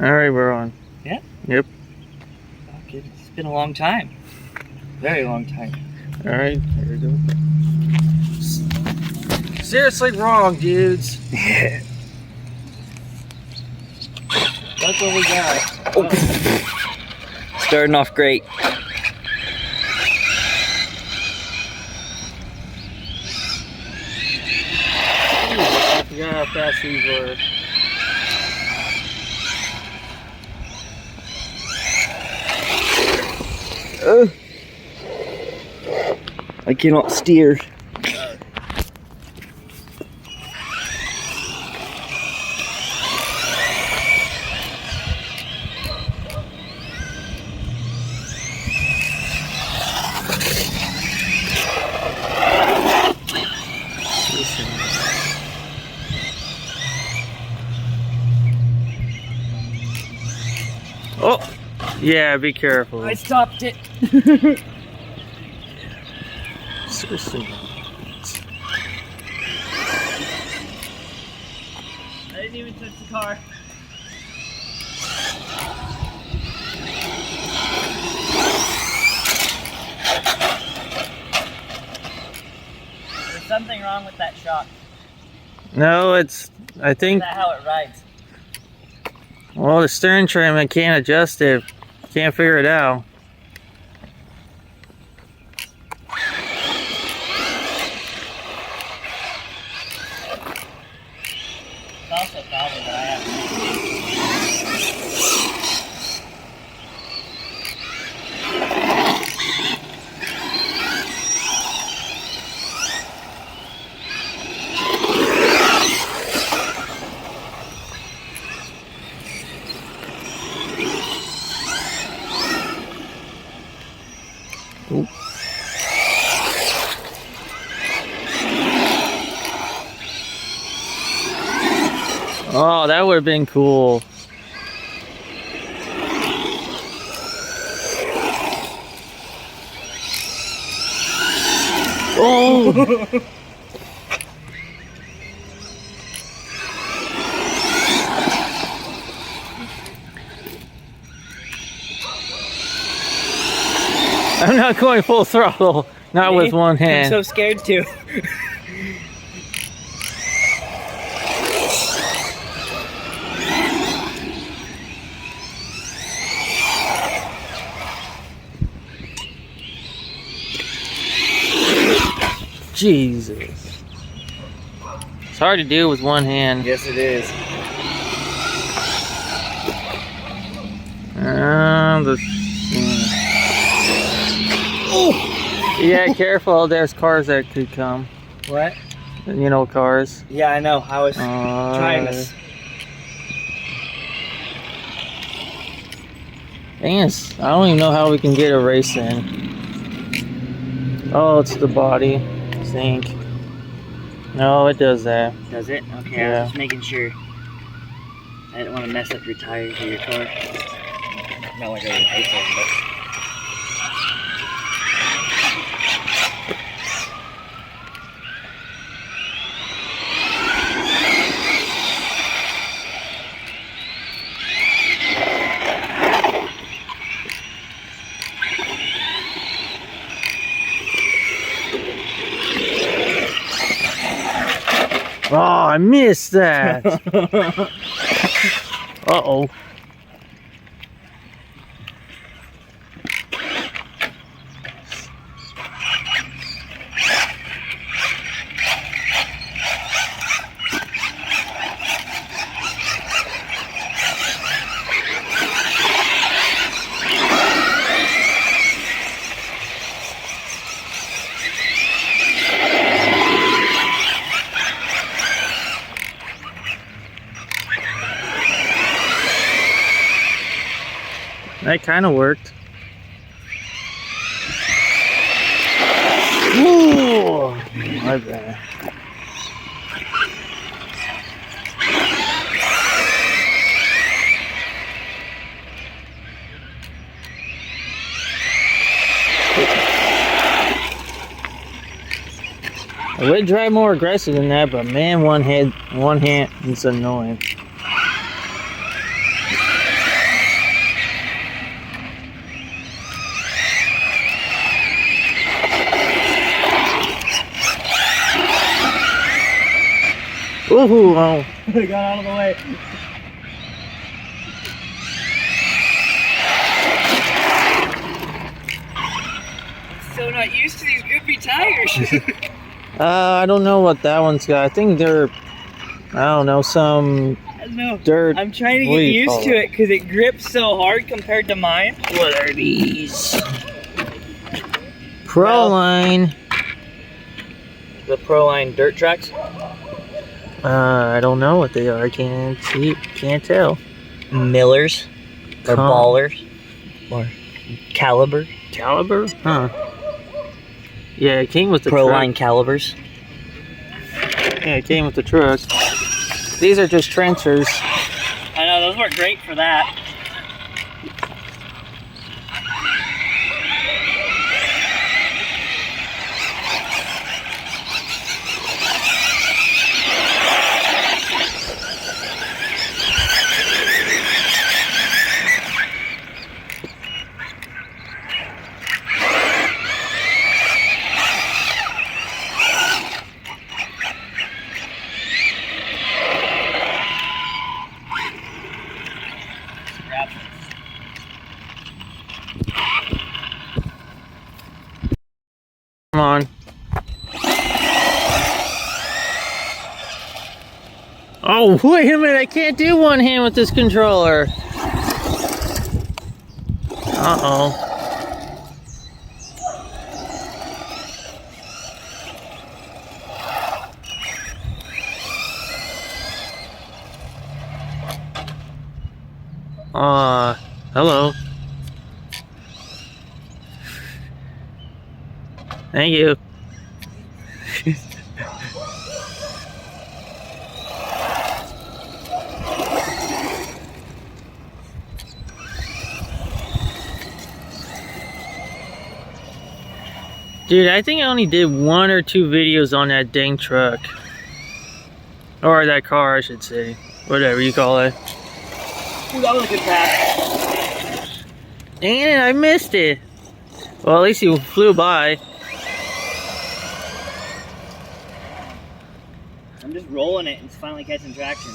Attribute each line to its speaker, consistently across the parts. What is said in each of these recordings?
Speaker 1: All right, we're on.
Speaker 2: Yeah?
Speaker 1: Yep.
Speaker 2: Okay, it's been a long time. Very long time.
Speaker 1: All right, here we go. Seriously wrong, dudes.
Speaker 2: That's what we got. Oh. Starting off great.
Speaker 1: I forgot how fast these were.
Speaker 2: I cannot steer.
Speaker 1: Oh, yeah, be careful.
Speaker 2: I stopped it.
Speaker 1: Seriously.
Speaker 2: I didn't even touch the car. There's something wrong with that shock.
Speaker 1: No, it's, I think,
Speaker 2: Is that how it rides?
Speaker 1: well, the steering trim, I can't adjust it. Can't figure it out.
Speaker 2: It's also a problem that I have.
Speaker 1: Ooh. Oh, that would have been cool. Oh! I'm not going full throttle, not with one hand.
Speaker 2: I'm so scared too.
Speaker 1: Jesus. It's hard to do with one hand.
Speaker 2: Yes, it is.
Speaker 1: Yeah, careful. There's cars that could come.
Speaker 2: What?
Speaker 1: You know, cars.
Speaker 2: Yeah, I know. I was trying this.
Speaker 1: Dang it. I don't even know how we can get a race in. Oh, it's the body, I think. No, it does that.
Speaker 2: Does it? Okay,
Speaker 1: Yeah.
Speaker 2: I was just making sure. I didn't want to mess up your tires or your car. Not like I would hate them, but.
Speaker 1: Oh, I missed that. Uh-oh. That kind of worked. Ooh, my bad. I would drive more aggressive than that, but man, one hand is annoying. Ooh, oh.
Speaker 2: I got out of the way. I'm so not used to these grippy tires.
Speaker 1: I don't know what that one's got. I think they're, I don't know, some
Speaker 2: I don't know.
Speaker 1: dirt.
Speaker 2: I'm trying to get used to it because it grips so hard compared to mine.
Speaker 1: What are these? Proline.
Speaker 2: The Proline dirt tracks?
Speaker 1: I don't know what they are. I can't see. Can't tell.
Speaker 2: Millers. Or ballers. Or caliber.
Speaker 1: Caliber? Huh. Yeah, it came with the
Speaker 2: Proline
Speaker 1: truck.
Speaker 2: calibers.
Speaker 1: Yeah, it came with the truck. These are just transfers.
Speaker 2: I know, those work great for that.
Speaker 1: Come on. Oh, wait a minute. I can't do one hand with this controller. Uh-oh. Hello. Thank you. Dude, I think I only did 1 or 2 videos on that dang truck. Or that car, I should say. Whatever you call it.
Speaker 2: Ooh, that was a good pass.
Speaker 1: Dang it, I missed it. Well, at least you flew by.
Speaker 2: I'm just rolling it and it's finally catching traction.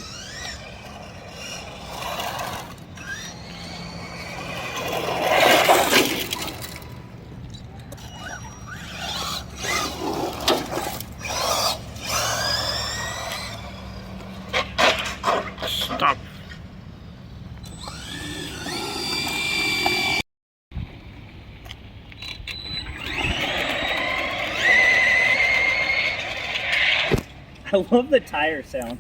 Speaker 1: Stop.
Speaker 2: I love the tire sound.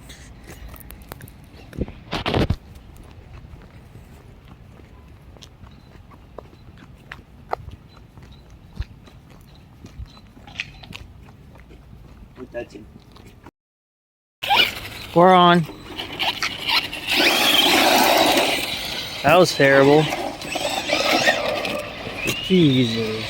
Speaker 2: We're touching.
Speaker 1: We're on. That was terrible. Jesus.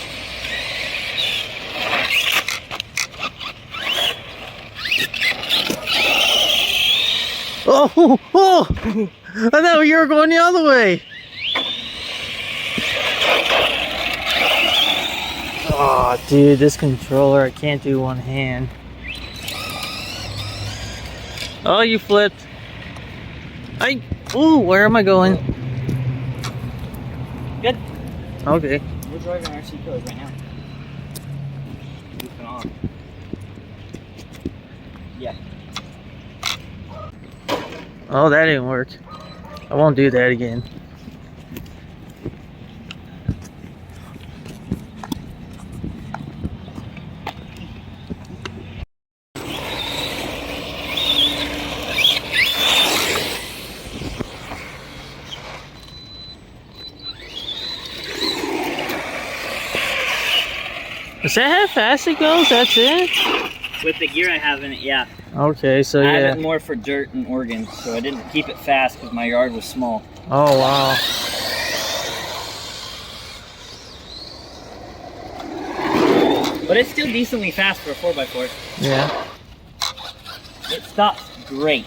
Speaker 1: Oh, oh! I thought you were going the other way. Oh, dude, this controller, I can't do one hand. Oh, you flipped. Ooh, where am I going?
Speaker 2: Good.
Speaker 1: Okay.
Speaker 2: We're driving RC cars right now. Goofing off. Yeah.
Speaker 1: Oh, that didn't work. I won't do that again. Is that how fast it goes? That's it?
Speaker 2: With the gear I have in it, yeah.
Speaker 1: Okay, so
Speaker 2: I
Speaker 1: yeah.
Speaker 2: have it more for dirt and Oregon, so I didn't keep it fast because my yard was small.
Speaker 1: Oh, wow.
Speaker 2: But it's still decently fast for a 4x4.
Speaker 1: Yeah.
Speaker 2: It stops great.